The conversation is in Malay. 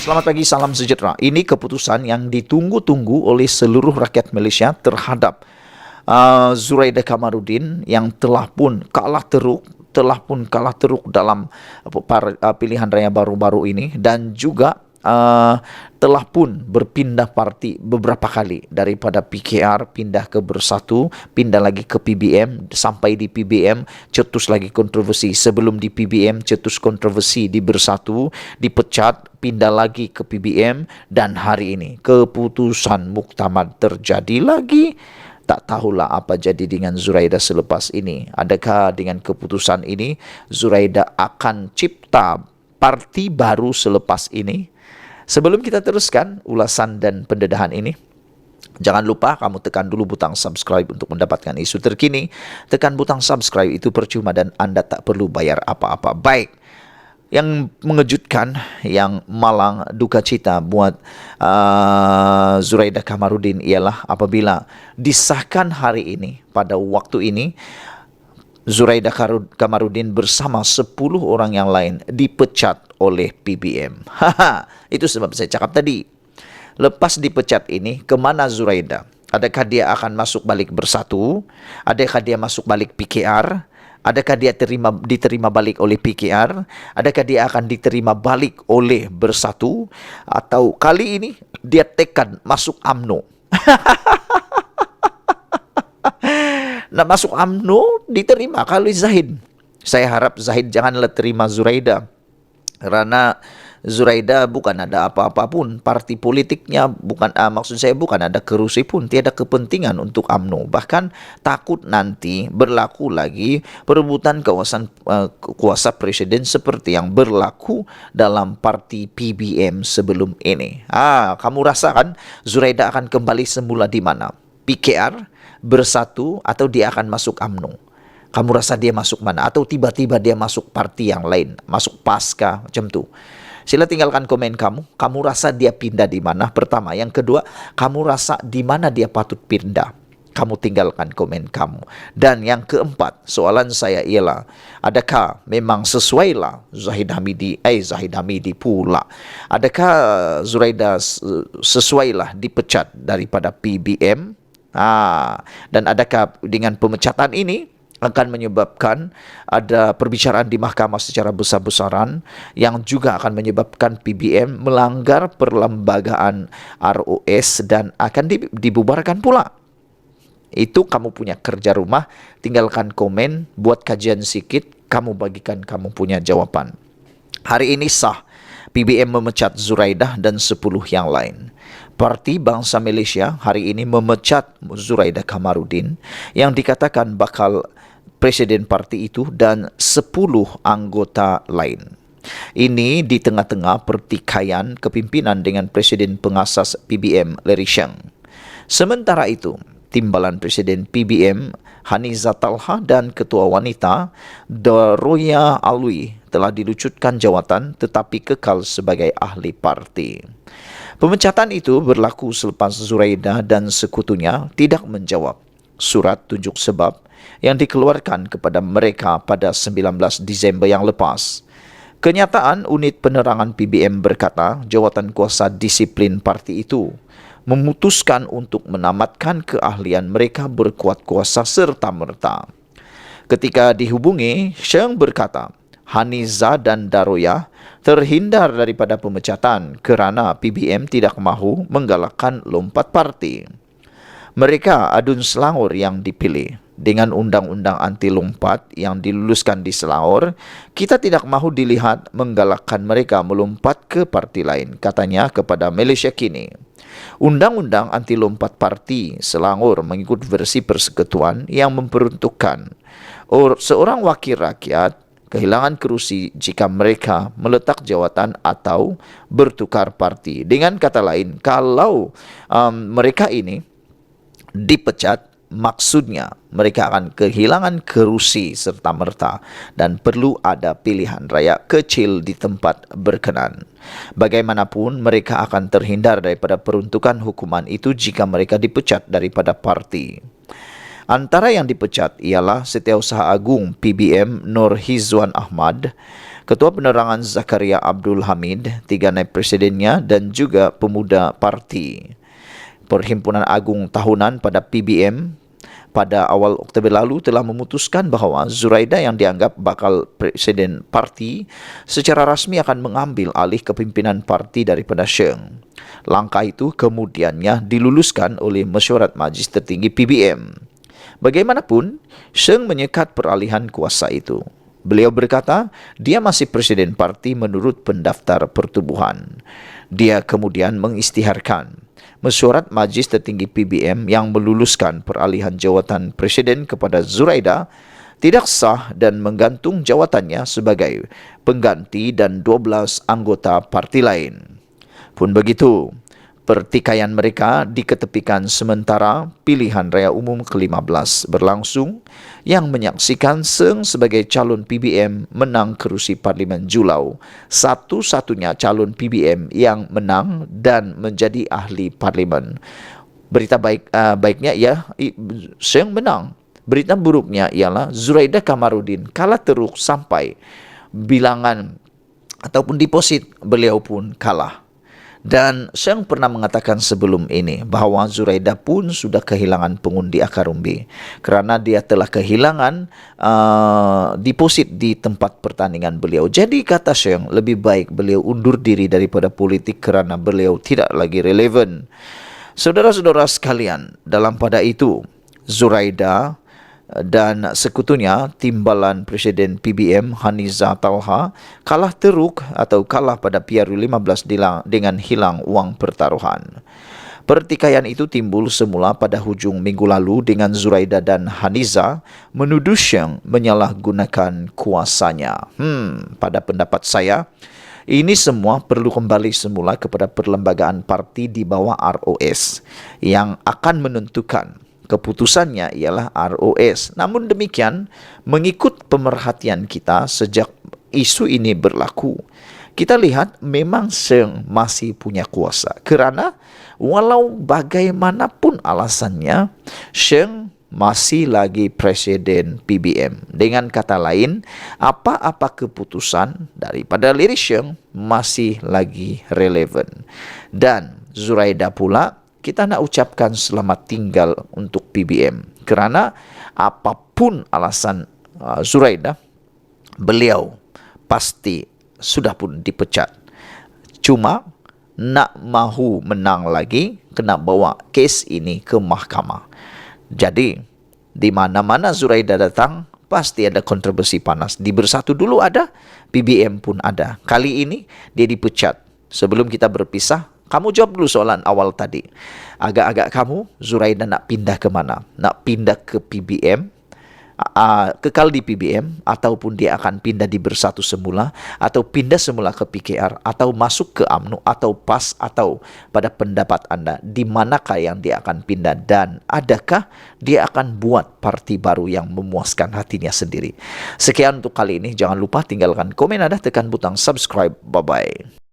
Selamat pagi, salam sejahtera. Ini keputusan yang ditunggu-tunggu oleh seluruh rakyat Malaysia terhadap Zuraida Kamarudin yang telah pun kalah teruk dalam pilihan raya baru-baru ini, dan juga telah pun berpindah parti beberapa kali daripada PKR pindah ke Bersatu, pindah lagi ke PBM, sampai di PBM cetus lagi kontroversi, sebelum di PBM cetus kontroversi di Bersatu, dipecat, pindah lagi ke PBM, dan hari ini keputusan muktamad terjadi lagi. Tak tahulah apa jadi dengan Zuraida selepas ini. Adakah dengan keputusan ini Zuraida akan cipta parti baru selepas ini? Sebelum kita teruskan ulasan dan pendedahan ini, jangan lupa kamu tekan dulu butang subscribe untuk mendapatkan isu terkini. Tekan butang subscribe itu percuma dan Anda tak perlu bayar apa-apa. Baik. Yang mengejutkan, yang malang duka cita buat Zuraida Kamarudin ialah apabila disahkan hari ini, pada waktu ini, Zuraida Kamarudin bersama 10 orang yang lain dipecat oleh PBM. Itu sebab saya cakap tadi. Lepas dipecat ini, kemana Zuraida? Adakah dia akan masuk balik Bersatu? Adakah dia masuk balik PKR? Adakah dia diterima balik oleh PKR? Adakah dia akan diterima balik oleh Bersatu? Atau kali ini dia tekad masuk UMNO? Nah, masuk UMNO diterima kalau Zahid. Saya harap Zahid janganlah terima Zuraida, karena Zuraida bukan ada apa-apa pun, parti politiknya bukan, maksud saya bukan ada kerusi pun, tiada kepentingan untuk UMNO. Bahkan takut nanti berlaku lagi perebutan kuasa presiden seperti yang berlaku dalam parti PBM sebelum ini. Kamu rasakan Zuraida akan kembali semula di mana? PKR, Bersatu, atau dia akan masuk UMNO? Kamu rasa dia masuk mana? Atau tiba-tiba dia masuk parti yang lain, masuk PASKA, macam tu. Sila tinggalkan komen kamu. Kamu rasa dia pindah di mana? Pertama. Yang kedua, kamu rasa di mana dia patut pindah? Kamu tinggalkan komen kamu. Dan yang keempat, soalan saya ialah, adakah memang sesuailah Zahid Hamidi pula? Adakah Zuraida sesuailah dipecat daripada PBM? Dan adakah dengan pemecatan ini akan menyebabkan ada perbicaraan di mahkamah secara besar-besaran, yang juga akan menyebabkan PBM melanggar perlembagaan ROS dan akan dibubarkan pula. Itu kamu punya kerja rumah. Tinggalkan komen, buat kajian sikit, kamu bagikan kamu punya jawaban. Hari ini sah PBM memecat Zuraida dan 10 yang lain. Parti Bangsa Malaysia hari ini memecat Zuraida Kamarudin yang dikatakan bakal presiden parti itu dan 10 anggota lain. Ini di tengah-tengah pertikaian kepimpinan dengan Presiden Pengasas PBM Larry Sheng. Sementara itu, timbalan Presiden PBM Haniza Talha dan Ketua Wanita Daroya Alwi telah dilucutkan jawatan tetapi kekal sebagai ahli parti. Pemecatan itu berlaku selepas Zuraida dan sekutunya tidak menjawab surat tunjuk sebab yang dikeluarkan kepada mereka pada 19 Disember yang lepas. Kenyataan unit penerangan PBM berkata jawatan kuasa disiplin parti itu memutuskan untuk menamatkan keahlian mereka berkuat kuasa serta-merta. Ketika dihubungi, Sheng berkata Haniza dan Daroya terhindar daripada pemecatan kerana PBM tidak mahu menggalakkan lompat parti. Mereka adun Selangor yang dipilih. Dengan undang-undang anti lompat yang diluluskan di Selangor, kita tidak mahu dilihat menggalakkan mereka melompat ke parti lain, katanya kepada Malaysia Kini. Undang-undang anti lompat parti Selangor mengikut versi persekutuan yang memperuntukkan seorang wakil rakyat kehilangan kerusi jika mereka meletak jawatan atau bertukar parti. Dengan kata lain, kalau mereka ini dipecat, maksudnya mereka akan kehilangan kerusi serta-merta dan perlu ada pilihan raya kecil di tempat berkenan. Bagaimanapun, mereka akan terhindar daripada peruntukan hukuman itu jika mereka dipecat daripada parti. Antara yang dipecat ialah Setiausaha Agung PBM Nur Hizwan Ahmad, Ketua Penerangan Zakaria Abdul Hamid, 3 naib presidennya dan juga pemuda parti. Perhimpunan Agung Tahunan pada PBM pada awal Oktober lalu telah memutuskan bahawa Zuraida yang dianggap bakal presiden parti secara rasmi akan mengambil alih kepimpinan parti daripada Sheng. Langkah itu kemudiannya diluluskan oleh Mesyuarat Majlis Tertinggi PBM. Bagaimanapun, Sheng menyekat peralihan kuasa itu. Beliau berkata, dia masih presiden parti menurut pendaftar pertubuhan. Dia kemudian mengisytiharkan Mesyuarat Majlis Tertinggi PBM yang meluluskan peralihan jawatan presiden kepada Zuraida tidak sah dan menggantung jawatannya sebagai pengganti dan 12 anggota parti lain. Pun begitu, pertikaian mereka diketepikan sementara pilihan raya umum ke-15 berlangsung yang menyaksikan Sheng sebagai calon PBM menang kerusi Parlimen Julau, satu-satunya calon PBM yang menang dan menjadi ahli parlimen. Berita baiknya ia Sheng menang. Berita buruknya ialah Zuraida Kamarudin kalah teruk sampai bilangan ataupun deposit beliau pun kalah. Dan Sheng pernah mengatakan sebelum ini bahawa Zuraida pun sudah kehilangan pengundi akar umbi kerana dia telah kehilangan deposit di tempat pertandingan beliau. Jadi kata Sheng, lebih baik beliau undur diri daripada politik kerana beliau tidak lagi relevan. Saudara-saudara sekalian, dalam pada itu Zuraida dan sekutunya timbalan Presiden PBM Haniza Talha kalah teruk atau kalah pada PRU15 dengan hilang wang pertaruhan. Pertikaian itu timbul semula pada hujung minggu lalu dengan Zuraida dan Haniza menuduh Sheng menyalahgunakan kuasanya. Pada pendapat saya, ini semua perlu kembali semula kepada perlembagaan parti di bawah ROS yang akan menentukan. Keputusannya ialah ROS. Namun demikian, mengikut pemerhatian kita sejak isu ini berlaku, kita lihat memang Sheng masih punya kuasa. Kerana walau bagaimanapun alasannya, Sheng masih lagi presiden PBM. Dengan kata lain, apa-apa keputusan daripada Leri Sheng masih lagi relevan. Dan Zuraida pula, kita nak ucapkan selamat tinggal untuk PBM. Kerana apapun alasan Zuraida, beliau pasti sudah pun dipecat. Cuma nak mahu menang lagi, kena bawa kes ini ke mahkamah. Jadi, di mana-mana Zuraida datang, pasti ada kontroversi panas. Di Bersatu dulu ada, PBM pun ada. Kali ini dia dipecat. Sebelum kita berpisah, kamu jawab dulu soalan awal tadi. Agak-agak kamu, Zuraida nak pindah ke mana? Nak pindah ke PBM, kekal di PBM, ataupun dia akan pindah di Bersatu semula, atau pindah semula ke PKR, atau masuk ke UMNO, atau PAS, atau pada pendapat anda, di manakah yang dia akan pindah? Dan adakah dia akan buat parti baru yang memuaskan hatinya sendiri? Sekian untuk kali ini. Jangan lupa tinggalkan komen anda, tekan butang subscribe. Bye-bye.